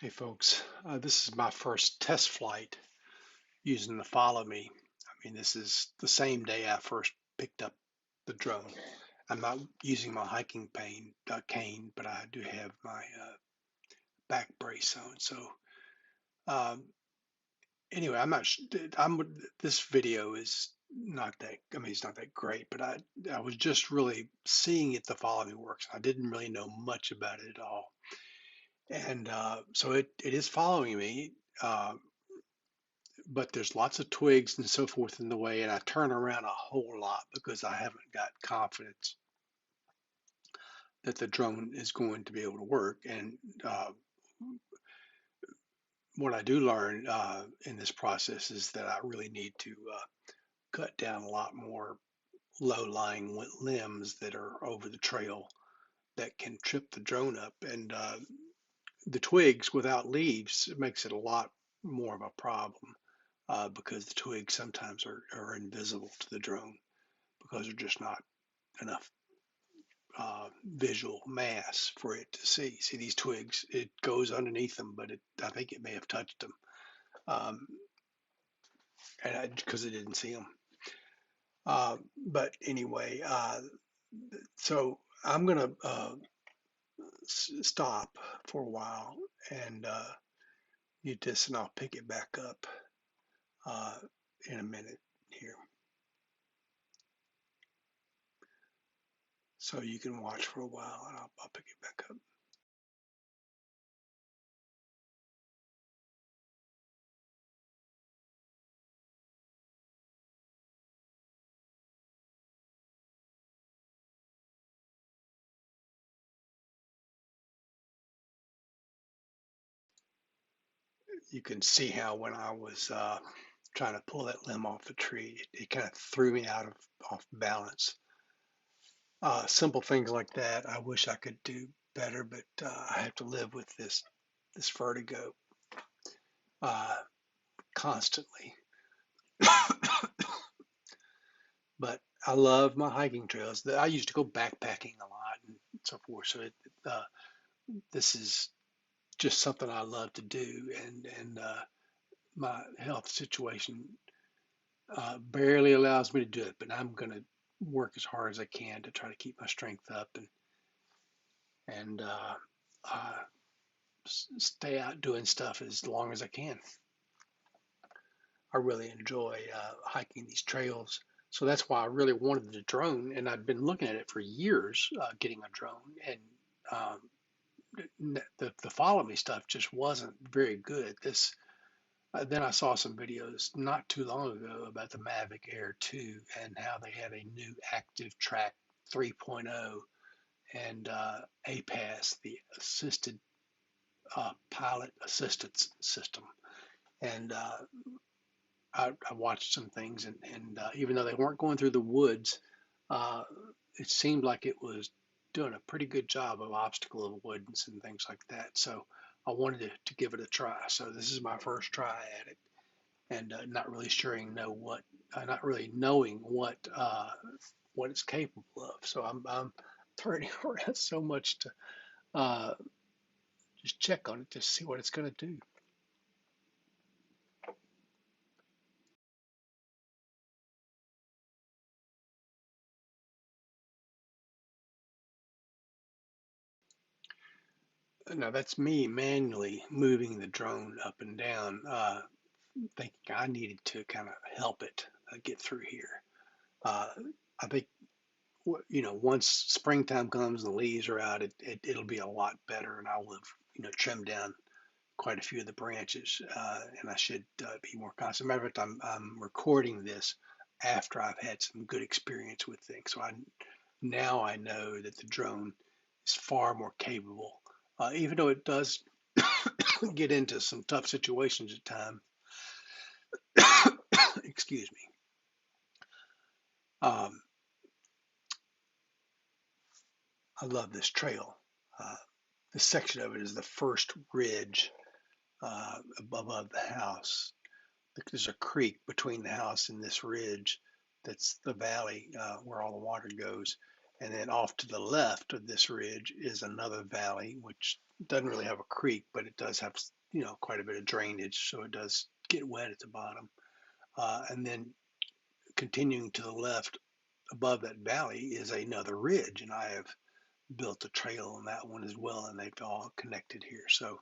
Hey folks, this is my first test flight using the Follow Me. I mean, this is the same day I first picked up the drone. I'm not using my hiking cane, but I do have my back brace on. So um, anyway, I'm not. This video is not that. I mean, it's not that great, but I was just really seeing if the Follow Me works. I didn't really know much about it at all, and so it is following me. Uh, but there's lots of twigs and so forth in the way, and I turn around a whole lot because I haven't got confidence that the drone is going to be able to work. And uh, what I do learn in this process is that I really need to cut down a lot more low-lying limbs that are over the trail that can trip the drone up. And the twigs without leaves makes it a lot more of a problem because the twigs sometimes are invisible to the drone because they're just not enough visual mass for it to see. See these twigs, it goes underneath them, but I think it may have touched them, um, and because it didn't see them. But anyway, so I'm gonna stop for a while and mute this, and I'll pick it back up uh, in a minute here, so you can watch for a while, and I'll pick it back up. You can see how when I was trying to pull that limb off the tree, it kind of threw me out of off balance. Simple things like that, I wish I could do better, but I have to live with this vertigo uh, constantly. But I love my hiking trails. I used to go backpacking a lot and so forth. So uh, this is just something I love to do, and my health situation barely allows me to do it, but I'm going to work as hard as I can to try to keep my strength up and uh, stay out doing stuff as long as I can. I really enjoy hiking these trails. So that's why I really wanted the drone, and I've been looking at it for years, getting a drone. And the follow me stuff just wasn't very good. This then I saw some videos not too long ago about the Mavic Air 2 and how they have a new Active Track 3.0 and APAS, the assisted pilot assistance system. And I watched some things, and even though they weren't going through the woods, uh, it seemed like it was doing a pretty good job of obstacle avoidance and things like that. So I wanted to give it a try. So this is my first try at it, and not really knowing what it's capable of. So I'm turning around so much to uh, just check on it to see what it's going to do. Now that's me manually moving the drone up and down, thinking I needed to kind of help it get through here. Uh, I think once springtime comes and the leaves are out, it'll be a lot better, and I will have trimmed down quite a few of the branches, and I should be more constant. Matter of fact, I'm recording this after I've had some good experience with things, so now I know that the drone is far more capable, even though it does get into some tough situations at times. Excuse me. Um, I love this trail. Uh, this section of it is the first ridge above the house. There's a creek between the house and this ridge. That's the valley where all the water goes. And then off to the left of this ridge is another valley, which doesn't really have a creek, but it does have, quite a bit of drainage, so it does get wet at the bottom. And then continuing to the left above that valley is another ridge, and I have built a trail on that one as well, and they've all connected here. So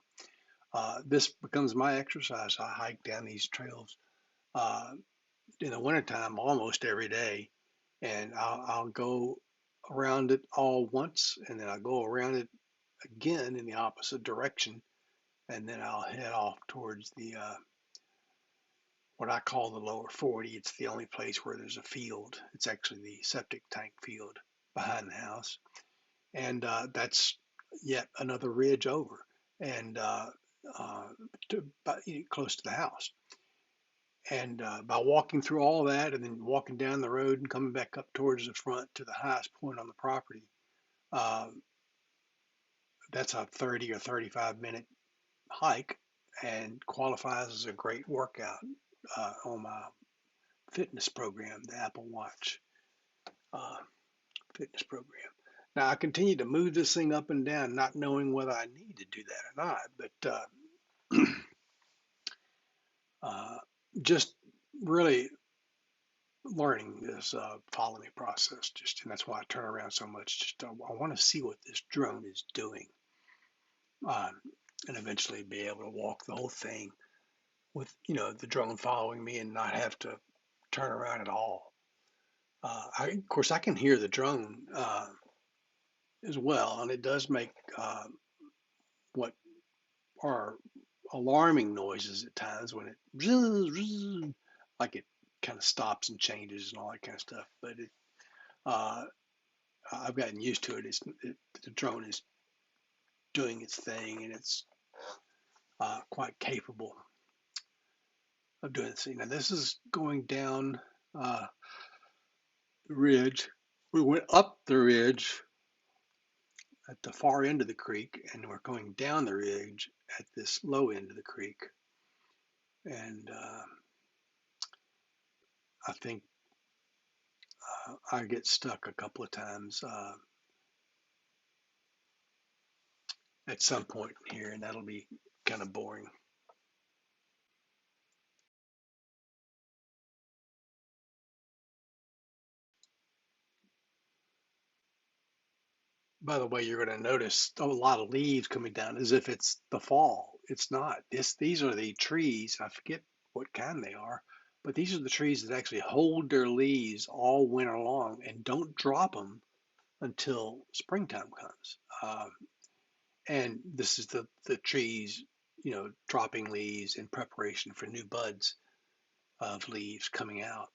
this becomes my exercise. I hike down these trails uh, in the wintertime almost every day, and I'll go around it all once, and then I'll go around it again in the opposite direction, and then I'll head off towards the what I call the lower 40. It's the only place where there's a field. It's actually the septic tank field behind the house, and that's yet another ridge over, and uh, close to the house. And by walking through all that and then walking down the road and coming back up towards the front to the highest point on the property, uh, that's a 30 or 35-minute hike and qualifies as a great workout on my fitness program, the Apple Watch uh, fitness program. Now, I continue to move this thing up and down, not knowing whether I need to do that or not, but uh, just really learning this follow me process. Just, and that's why I turn around so much. Just I want to see what this drone is doing, um, and eventually be able to walk the whole thing with the drone following me and not have to turn around at all. Of course, I can hear the drone as well, and it does make what are alarming noises at times when it like it kind of stops and changes and all that kind of stuff. But uh, I've gotten used to it. The drone is doing its thing, and it's quite capable of doing this. Now this is going down uh, the ridge. We went up the ridge at the far end of the creek, and we're going down the ridge at this low end of the creek. And I think I get stuck a couple of times at some point here, and that'll be kind of boring. By the way, you're going to notice a lot of leaves coming down as if it's the fall. It's not. These are the trees. I forget what kind they are, but these are the trees that actually hold their leaves all winter long and don't drop them until springtime comes. And this is the trees, dropping leaves in preparation for new buds of leaves coming out.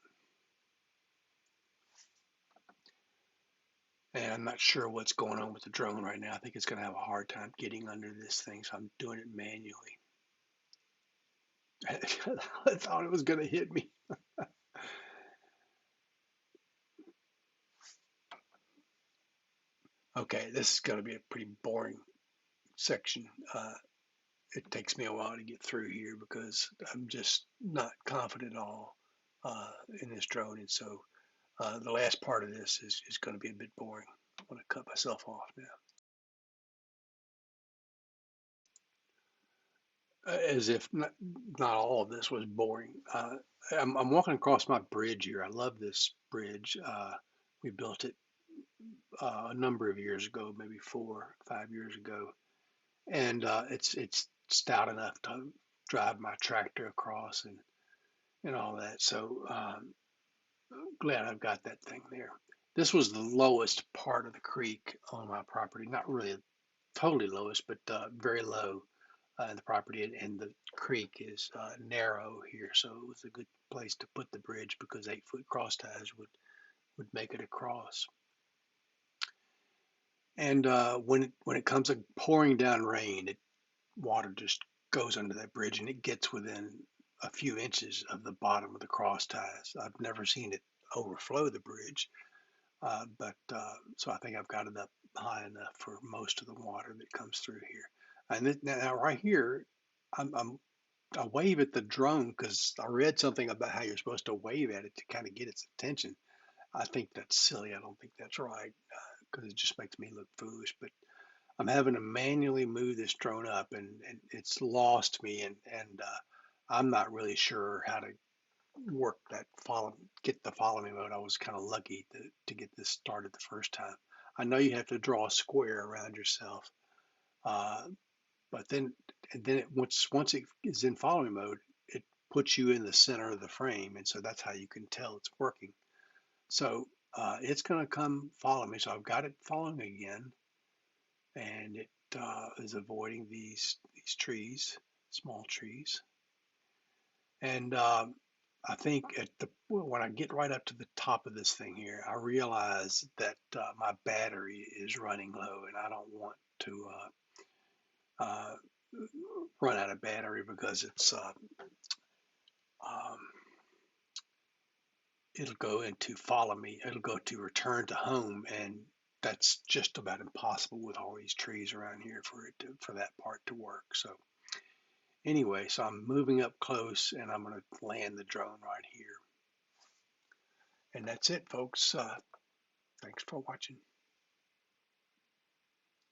And I'm not sure what's going on with the drone right now. I think it's going to have a hard time getting under this thing, so I'm doing it manually. I thought it was going to hit me. Okay, this is going to be a pretty boring section. It takes me a while to get through here because I'm just not confident at all in this drone. And so the last part of this is going to be a bit boring. I'm going to cut myself off now. As if not all of this was boring. I'm walking across my bridge here. I love this bridge. We built it a number of years ago, maybe 4 or 5 years ago, and it's stout enough to drive my tractor across and all that. So glad I've got that thing there. This was the lowest part of the creek on my property. Not really totally lowest, but very low in the property, and the creek is narrow here, so it was a good place to put the bridge because 8-foot cross ties would make it across. And when it comes to pouring down rain, water just goes under that bridge and it gets within a few inches of the bottom of the cross ties. I've never seen it overflow the bridge, but so I think I've got it up high enough for most of the water that comes through here. And now right here, I wave at the drone because I read something about how you're supposed to wave at it to kind of get its attention. I think that's silly. I don't think that's right because it just makes me look foolish. But I'm having to manually move this drone up, and it's lost me, and I'm not really sure how to work that get the follow me mode. I was kind of lucky to get this started the first time. I know you have to draw a square around yourself, uh, but then once it is in follow me mode, it puts you in the center of the frame, and so that's how you can tell it's working. So it's going to come follow me. So I've got it following again, and it is avoiding these trees, small trees. And I think when I get right up to the top of this thing here, I realize that my battery is running low, and I don't want to uh, run out of battery because um, it'll go into follow me. It'll go to return to home, and that's just about impossible with all these trees around here for that part to work. So anyway, so I'm moving up close, and I'm going to land the drone right here. And that's it, folks. Thanks for watching.